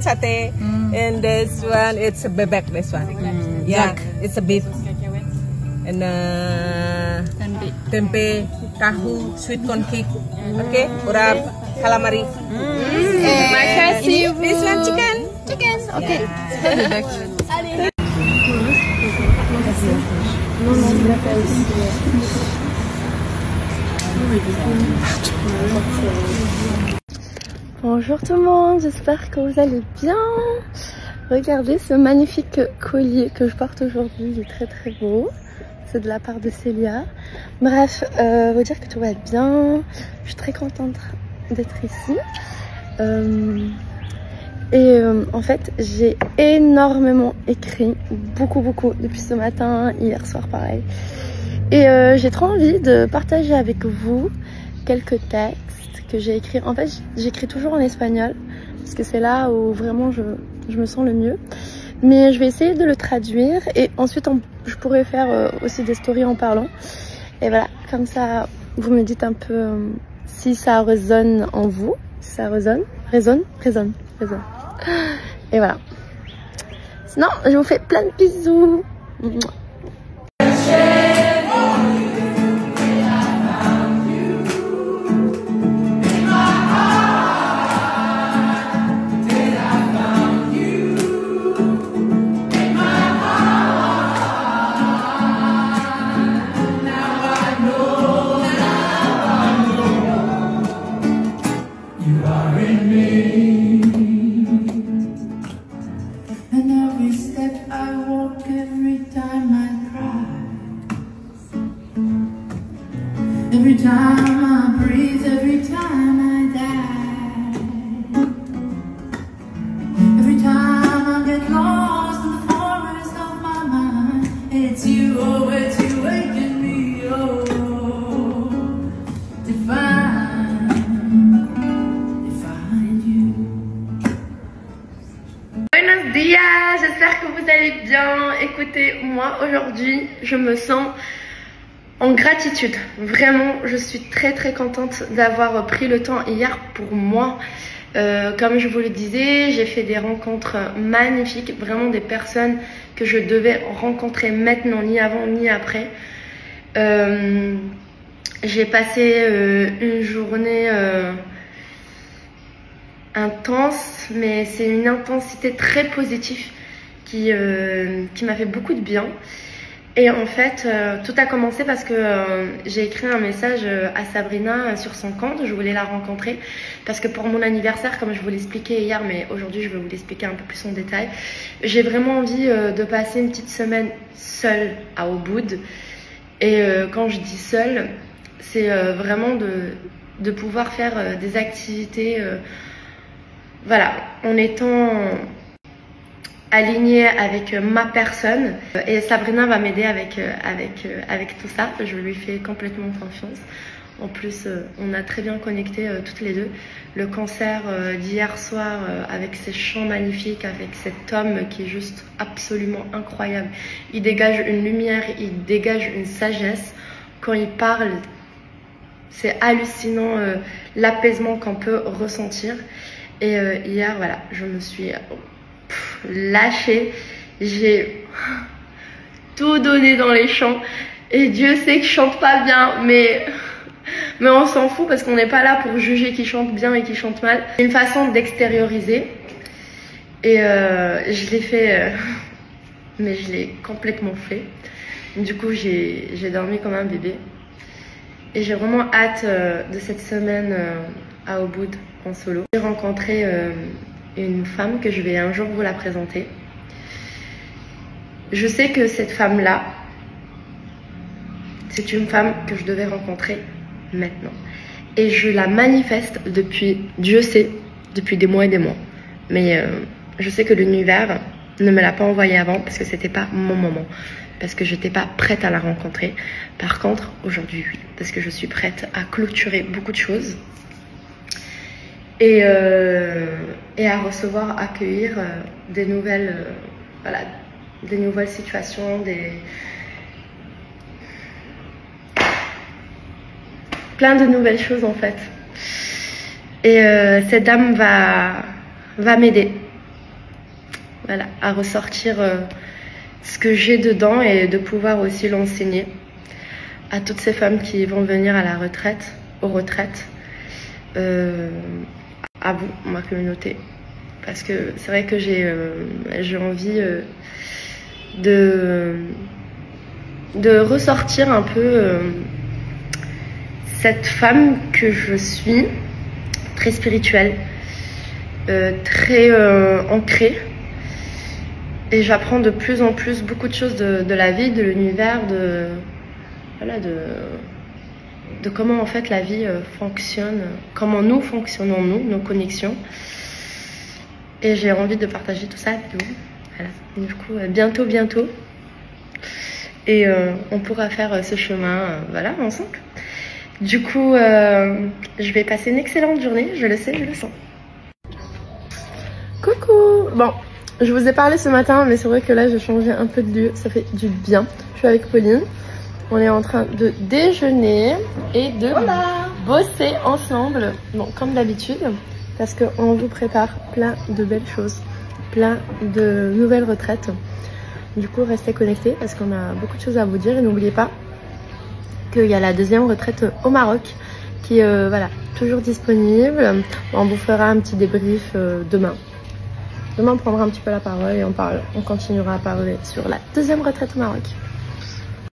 satay, and this one it's a bebek. This one, yeah, it's a beef, and tempe, tahu, sweet corn cake, okay, urap, calamari. This one chicken, okay. Bonjour tout le monde, j'espère que vous allez bien. Regardez ce magnifique collier que je porte aujourd'hui, il est très très beau. C'est de la part de Célia. Bref, vous dire que tout va bien. Je suis très contente d'être ici. En fait, j'ai énormément écrit, beaucoup depuis ce matin, hier soir pareil. Et j'ai trop envie de partager avec vous quelques textes que j'ai écrits. En fait, j'écris toujours en espagnol parce que c'est là où vraiment je me sens le mieux. Mais je vais essayer de le traduire et ensuite je pourrais faire aussi des stories en parlant. Et voilà, comme ça, vous me dites un peu si ça résonne en vous. Si ça résonne. Et voilà. Sinon, je vous fais plein de bisous. Every time I breathe, every time I die, every time I get lost in the forest of my mind, it's you, oh, it's you waking me, oh, to find you. Buenos días, j'espère que vous allez bien. Écoutez, moi aujourd'hui, je me sens en gratitude. Vraiment, je suis très contente d'avoir pris le temps hier pour moi. Comme je vous le disais, j'ai fait des rencontres magnifiques, vraiment des personnes que je devais rencontrer maintenant, ni avant ni après. J'ai passé une journée intense, mais c'est une intensité très positive qui m'a fait beaucoup de bien. Et en fait, tout a commencé parce que j'ai écrit un message à Sabrina sur son compte. Je voulais la rencontrer parce que pour mon anniversaire, comme je vous l'expliquais hier, mais aujourd'hui je vais vous l'expliquer un peu plus en détail, j'ai vraiment envie de passer une petite semaine seule à Ubud. Et quand je dis seule, c'est vraiment de pouvoir faire des activités, voilà, en étant alignée avec ma personne. Et Sabrina va m'aider avec tout ça. Je lui fais complètement confiance. En plus, on a très bien connecté toutes les deux. Le concert d'hier soir avec ces chants magnifiques, avec cet homme qui est juste absolument incroyable. Il dégage une lumière, il dégage une sagesse. Quand il parle, c'est hallucinant l'apaisement qu'on peut ressentir. Et hier, voilà, je me suis lâchée, j'ai tout donné dans les chants et Dieu sait que je chante pas bien, mais on s'en fout parce qu'on n'est pas là pour juger qui chante bien et qui chante mal. C'est une façon d'extérioriser et je l'ai fait, mais je l'ai complètement fait. Du coup, j'ai dormi comme un bébé et j'ai vraiment hâte de cette semaine à Ubud en solo. J'ai rencontré une femme que je vais un jour vous la présenter. Je sais que cette femme-là, c'est une femme que je devais rencontrer maintenant. Et je la manifeste depuis, Dieu sait, depuis des mois et des mois. Mais je sais que l'univers ne me l'a pas envoyée avant parce que c'était pas mon moment. Parce que j'étais pas prête à la rencontrer. Par contre, aujourd'hui, oui. Parce que je suis prête à clôturer beaucoup de choses. Et à recevoir, accueillir des nouvelles, voilà, des nouvelles situations, plein de nouvelles choses en fait. Et cette dame va m'aider voilà, à ressortir ce que j'ai dedans et de pouvoir aussi l'enseigner à toutes ces femmes qui vont venir à la retraite, aux retraites, à vous, ma communauté. Parce que c'est vrai que j'ai envie de ressortir un peu cette femme que je suis, très spirituelle, très ancrée. Et j'apprends de plus en plus beaucoup de choses de la vie, de l'univers, voilà, de comment en fait la vie fonctionne, comment nous fonctionnons, nos connexions. Et j'ai envie de partager tout ça avec vous. Voilà. Du coup, bientôt. Et on pourra faire ce chemin voilà, ensemble. Du coup, je vais passer une excellente journée, je le sais, je le sens. Coucou! Bon, je vous ai parlé ce matin, mais c'est vrai que là j'ai changé un peu de lieu, ça fait du bien. Je suis avec Pauline, on est en train de déjeuner et de bosser ensemble, bon, comme d'habitude, parce qu'on vous prépare plein de belles choses, plein de nouvelles retraites. Du coup, restez connectés parce qu'on a beaucoup de choses à vous dire et n'oubliez pas qu'il y a la deuxième retraite au Maroc qui est voilà, toujours disponible. On vous fera un petit débrief demain. Demain, on prendra un petit peu la parole et on continuera à parler sur la deuxième retraite au Maroc.